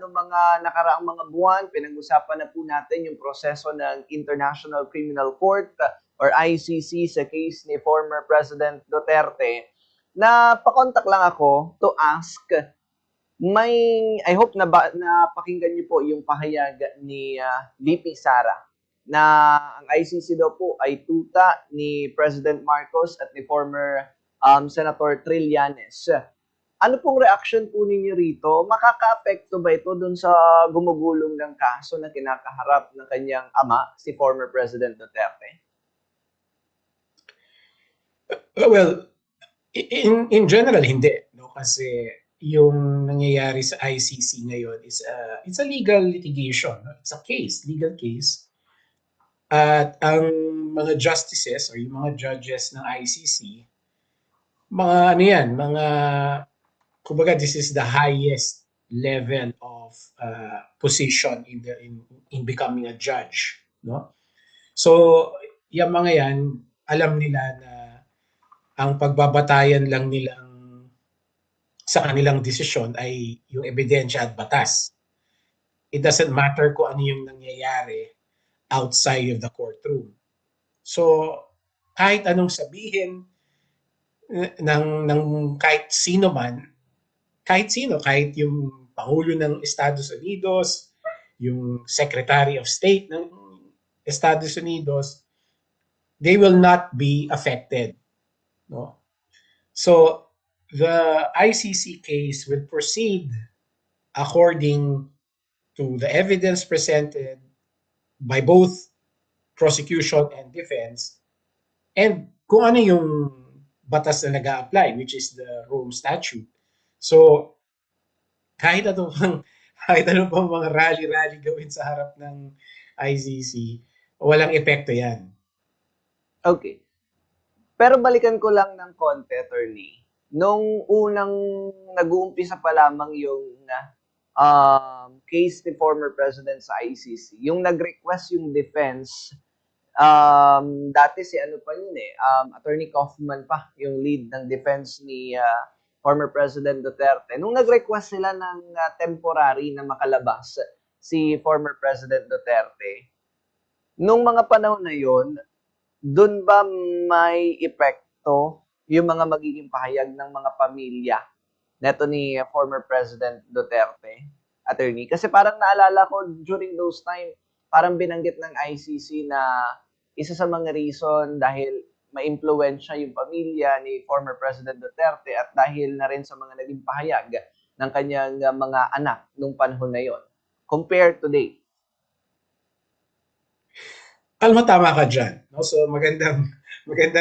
noong mga nakaraang mga buwan, pinag-usapan na po natin yung proseso ng International Criminal Court or ICC sa case ni former President Duterte. Napakontak lang ako to ask, I hope na pakinggan niyo po yung pahayag ni VP Sara na ang ICC daw po ay tuta ni President Marcos at ni former Senator Trillanes. Ano pong reaction po ninyo rito? Makaka-apekto ba ito dun sa gumugulong ng kaso na kinakaharap ng kanyang ama, si former President Duterte? Well, in general, hindi. No? Kasi yung nangyayari sa ICC ngayon is it's a legal litigation. No? It's a case, legal case. At ang mga justices or yung mga judges ng ICC, mga ano yan, kumbaga this is the highest level of position in becoming a judge. No? So, yung mga yan, alam nila na ang pagbabatayan lang nilang sa kanilang desisyon ay yung ebidensya at batas. It doesn't matter kung ano yung nangyayari outside of the courtroom. So, kahit anong sabihin ng kahit sino man, kahit yung Pangulo ng Estados Unidos, yung Secretary of State ng Estados Unidos, they will not be affected. No? So, the ICC case will proceed according to the evidence presented by both prosecution and defense, and kung ano yung batas na nag-a-apply, which is the Rome Statute. So, kahit ano pang mga rally-rally gawin sa harap ng ICC, walang epekto yan. Okay. Pero balikan ko lang ng konti, attorney. Nung unang nag-uumpisa pa lamang yung case ni former President sa ICC, yung nag-request yung defense, dati si Attorney Kaufman pa, yung lead ng defense ni former President Duterte. Nung nag-request sila ng temporary na makalabas si former President Duterte, nung mga panahon na yon, doon ba may epekto yung mga magiging pahayag ng mga pamilya neto ni former President Duterte, attorney? Kasi parang naalala ko during those time, parang binanggit ng ICC na isa sa mga reason dahil ma-impluwensya yung pamilya ni former President Duterte at dahil na rin sa mga naging pahayag ng kanyang mga anak nung panahon na yon compared today. Alam mo, tama ka dyan. No? So, magandang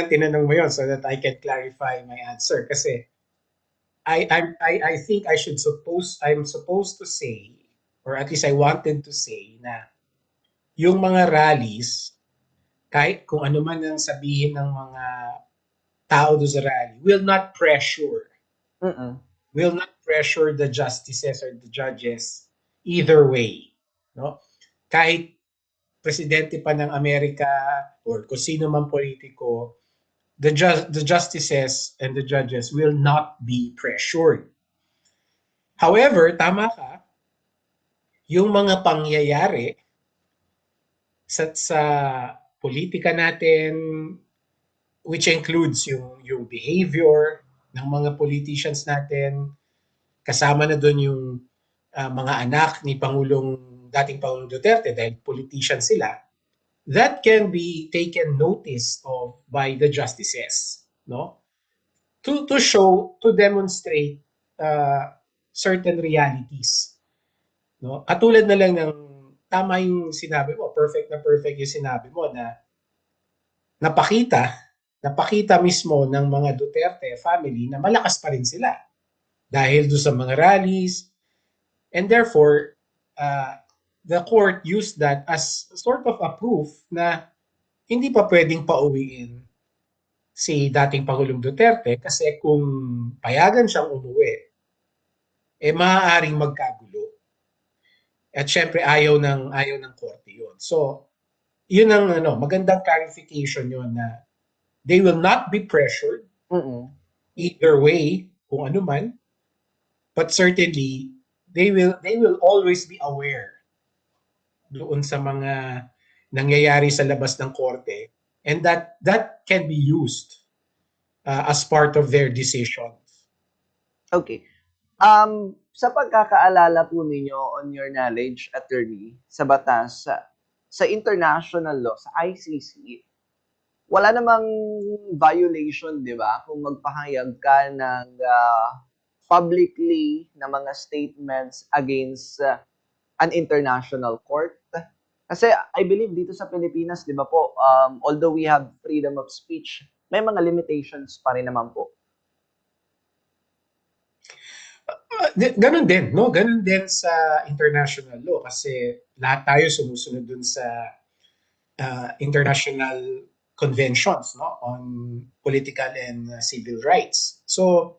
tinanong mo yun so that I can clarify my answer. Kasi I think I'm supposed to say, or at least I wanted to say, na yung mga rallies, kahit kung ano man ang sabihin ng mga tao doon sa rally, will not pressure the justices or the judges either way. No? Kahit presidente pa ng Amerika or kung sino man politiko, the justices and the judges will not be pressured. However, tama ka, yung mga pangyayari sa politika natin, which includes yung behavior ng mga politicians natin, kasama na doon yung mga anak ni dating Pangulong Duterte dahil politician sila, that can be taken notice of by the justices, no? To demonstrate certain realities, no? Katulad na lang ng tama yung sinabi mo, perfect yung sinabi mo na napakita mismo ng mga Duterte family na malakas pa rin sila dahil doon sa mga rallies, and therefore the court used that as sort of a proof na hindi pa pwedeng pauwiin si dating Pangulong Duterte kasi kung payagan siyang umuwi, maaaring magkagulo. At syempre ayaw ng korte yun. So, yun ang magandang clarification yun na they will not be pressured either way, kung ano man, but certainly they will always be aware doon sa mga nangyayari sa labas ng korte, and that can be used as part of their decisions. Okay. Sa pagkakaalala po ninyo on your knowledge, attorney, sa batas, sa international law, sa ICC, wala namang violation, di ba? Kung magpahayag ka ng publicly na mga statements against an international court. Kasi I believe dito sa Pilipinas, di ba po, although we have freedom of speech, may mga limitations pa rin naman po. Ganun din, no? Ganun din sa international law kasi lahat tayo sumusunod dun sa international conventions, no, on political and civil rights. So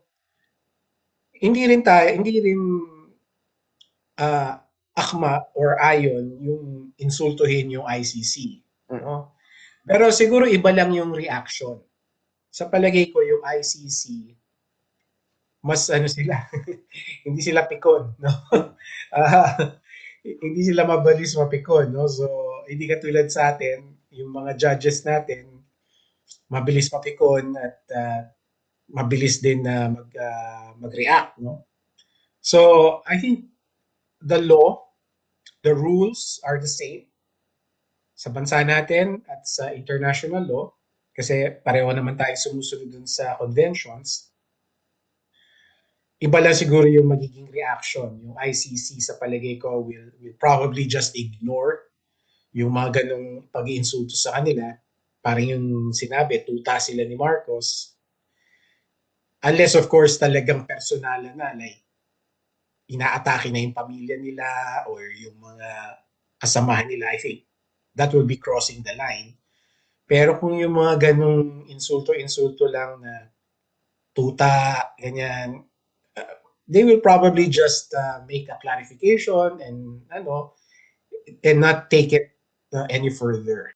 hindi rin akma or ayon yung insultuhin yung ICC, no? Pero siguro iba lang yung reaction. Sa palagay ko yung ICC mas sila hindi sila pikon, no? Hindi sila mabalis mapikon, no? So hindi katulad sa atin, yung mga judges natin mabilis mapikon at mabilis din na mag-react, no? So I think the law, the rules are the same sa bansa natin at sa international law kasi pareho naman tayo sumusunod dun sa conventions. Iba lang siguro yung magiging reaction. Yung ICC sa palagay ko will probably just ignore yung mga ganong pag-iinsulto sa kanila. Parang yung sinabi, tuta sila ni Marcos. Unless of course talagang personalan na, like inaatake na yung pamilya nila or yung mga kasamahan nila, I think that will be crossing the line. Pero kung yung mga ganong insulto lang na tuta, ganyan, they will probably just make a clarification and not take it any further.